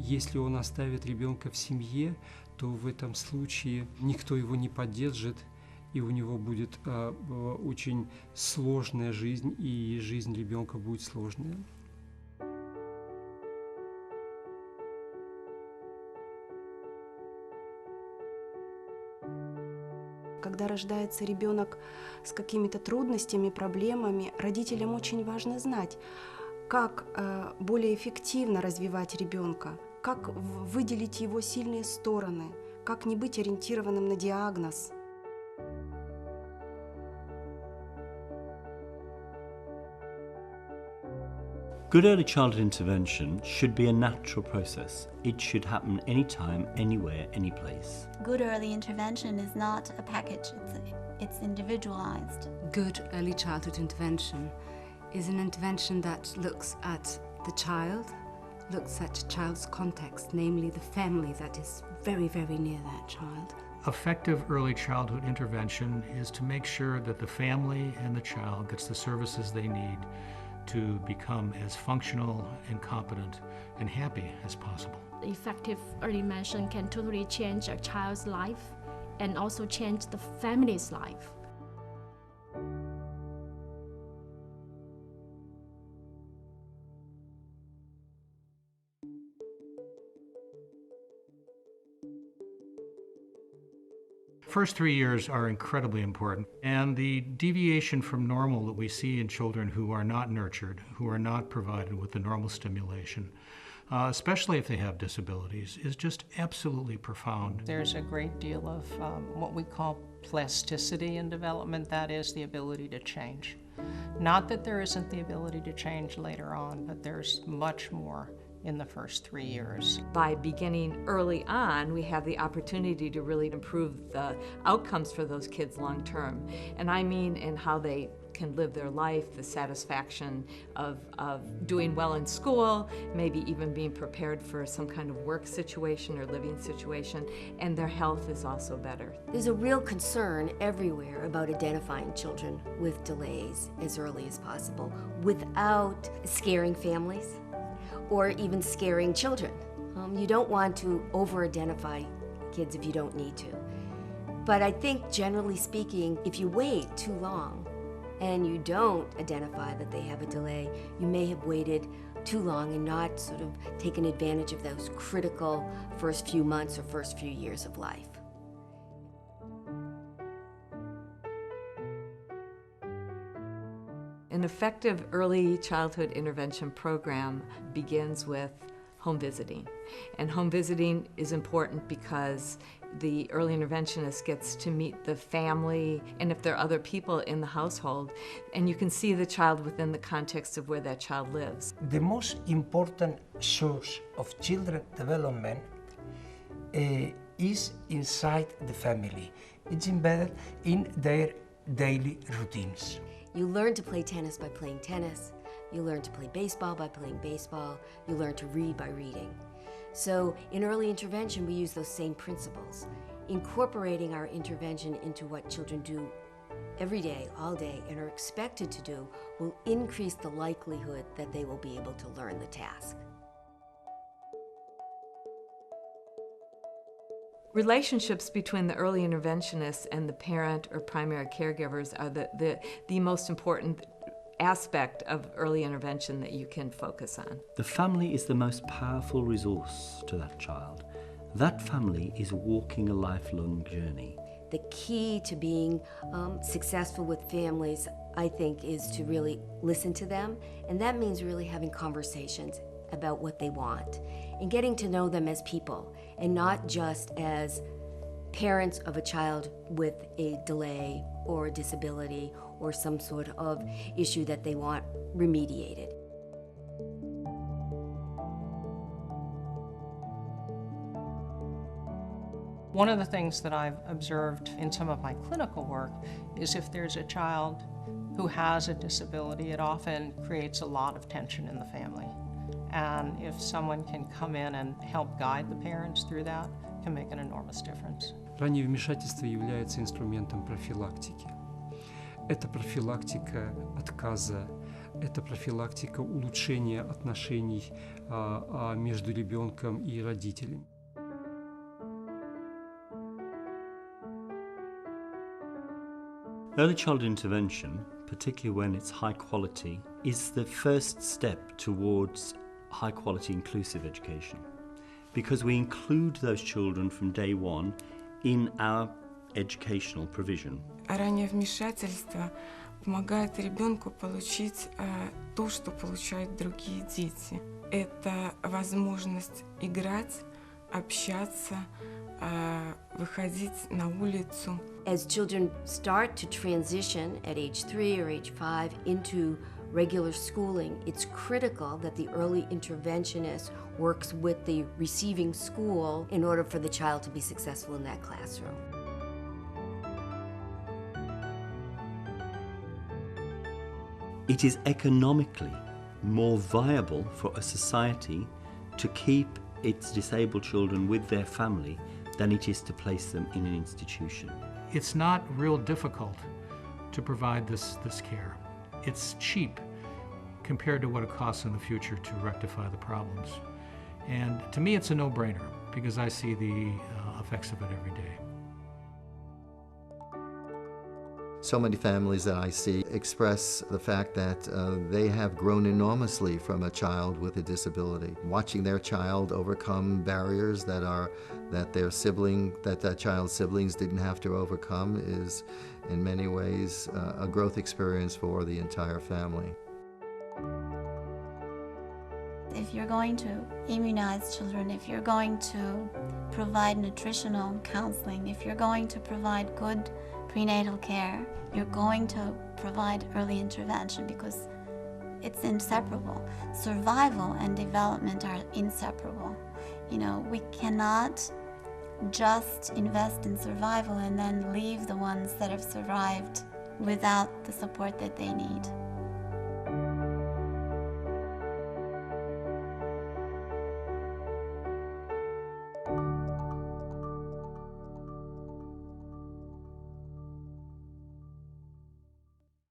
Если он оставит ребенка в семье, то в этом случае никто его не поддержит, и у него будет очень сложная жизнь, и жизнь ребенка будет сложная. Когда рождается ребенок с какими-то трудностями, проблемами, родителям очень важно знать, как более эффективно развивать ребенка, как выделить его сильные стороны, как не быть ориентированным на диагноз. Good early childhood intervention should be a natural process. It should happen anytime, anywhere, any place. Good early intervention is not a package, it's individualized. Good early childhood intervention is an intervention that looks at the child, looks at the child's context, namely the family that is very, very near that child. Effective early childhood intervention is to make sure that the family and the child gets the services they need to become as functional and competent and happy as possible. Effective early intervention can totally change a child's life and also change the family's life. First 3 years are incredibly important, and the deviation from normal that we see in children who are not nurtured, who are not provided with the normal stimulation, especially if they have disabilities, is just absolutely profound. There's a great deal of what we call plasticity in development, that is the ability to change. Not that there isn't the ability to change later on, but there's much more in the first 3 years. By beginning early on, we have the opportunity to really improve the outcomes for those kids long term. And I mean in how they can live their life, the satisfaction of doing well in school, maybe even being prepared for some kind of work situation or living situation, and their health is also better. There's a real concern everywhere about identifying children with delays as early as possible without scaring families or even scaring children. You don't want to over-identify kids if you don't need to. But I think generally speaking, if you wait too long and you don't identify that they have a delay, you may have waited too long and not sort of taken advantage of those critical first few months or first few years of life. An effective early childhood intervention program begins with home visiting. And home visiting is important because the early interventionist gets to meet the family and if there are other people in the household, and you can see the child within the context of where that child lives. The most important source of children development is inside the family. It's embedded in their daily routines. You learn to play tennis by playing tennis. You learn to play baseball by playing baseball. You learn to read by reading. So in early intervention, we use those same principles. Incorporating our intervention into what children do every day, all day, and are expected to do will increase the likelihood that they will be able to learn the task. Relationships between the early interventionists and the parent or primary caregivers are the most important aspect of early intervention that you can focus on. The family is the most powerful resource to that child. That family is walking a lifelong journey. The key to being successful with families, I think, is to really listen to them, and that means really having conversations about what they want and getting to know them as people and not just as parents of a child with a delay or a disability or some sort of issue that they want remediated. One of the things that I've observed in some of my clinical work is if there's a child who has a disability, it often creates a lot of tension in the family. And if someone can come in and help guide the parents through that, it can make an enormous difference. Раннее вмешательство является инструментом профилактики. Это профилактика отказа это профилактика улучшения отношений между ребенком и родителями. Early childhood intervention, particularly when it's high quality, is the first step towards high quality inclusive education, because we include those children from day one in our educational provision. Раннее вмешательство помогает ребенку получить то, что получают другие дети. Это возможность играть, общаться, выходить на улицу. As children start to transition at age 3 or age 5 into regular schooling, it's critical that the early interventionist works with the receiving school in order for the child to be successful in that classroom. It is economically more viable for a society to keep its disabled children with their family than it is to place them in an institution. It's not real difficult to provide this care. It's cheap compared to what it costs in the future to rectify the problems. And to me, it's a no-brainer because I see the effects of it every day. So many families that I see express the fact that they have grown enormously from a child with a disability. Watching their child overcome barriers that that child's siblings didn't have to overcome is in many ways a growth experience for the entire family. If you're going to immunize children, if you're going to provide nutritional counseling, if you're going to provide good prenatal care, you're going to provide early intervention because it's inseparable. Survival and development are inseparable. You know, we cannot just invest in survival and then leave the ones that have survived without the support that they need.